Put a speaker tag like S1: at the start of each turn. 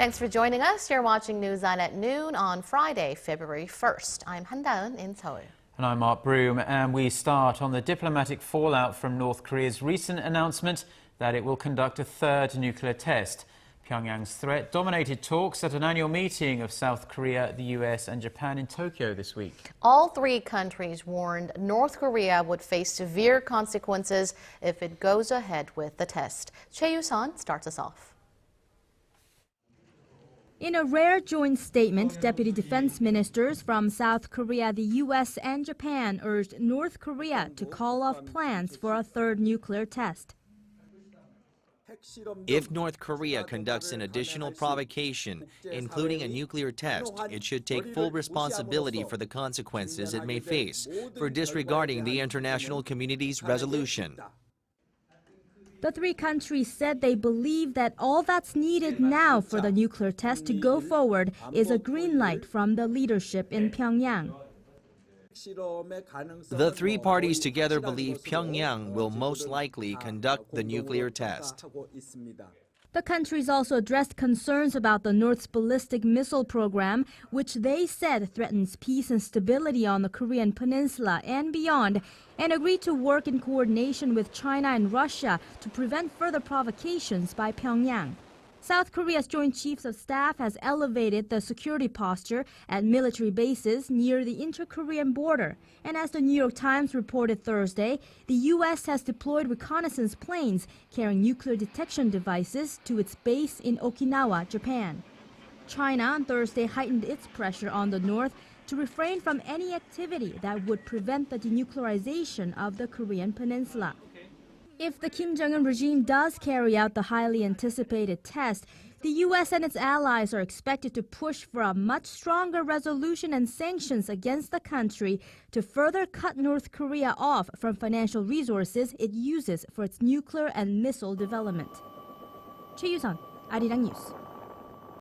S1: Thanks for joining us. You're watching News On at noon on Friday, February 1st. I'm Han Da-eun in Seoul.
S2: And I'm Mark Broom, and we start on the diplomatic fallout from North Korea's recent announcement that it will conduct a third nuclear test. Pyongyang's threat dominated talks at an annual meeting of South Korea, the US and Japan in Tokyo this week.
S1: All three countries warned North Korea would face severe consequences if it goes ahead with the test. Choi You-sun starts us off.
S3: In a rare joint statement, deputy defense ministers from South Korea, the US and Japan urged North Korea to call off plans for a third nuclear test.
S4: If North Korea conducts an additional provocation, including a nuclear test, it should take full responsibility for the consequences it may face for disregarding the international community's resolution.
S3: The three countries said they believe that all that's needed now for the nuclear test to go forward is a green light from the leadership in Pyongyang.
S4: The three parties together believe Pyongyang will most likely conduct the nuclear test.
S3: The countries also addressed concerns about the North's ballistic missile program, which they said threatens peace and stability on the Korean peninsula and beyond, and agreed to work in coordination with China and Russia to prevent further provocations by Pyongyang. South Korea's Joint Chiefs of Staff has elevated the security posture at military bases near the inter-Korean border. And as the New York Times reported Thursday, the U.S. has deployed reconnaissance planes carrying nuclear detection devices to its base in Okinawa, Japan. China on Thursday heightened its pressure on the North to refrain from any activity that would prevent the denuclearization of the Korean peninsula. If the Kim Jong-un regime does carry out the highly anticipated test, the U.S. and its allies are expected to push for a much stronger resolution and sanctions against the country to further cut North Korea off from financial resources it uses for its nuclear and missile development. Choi You-sun, Arirang News.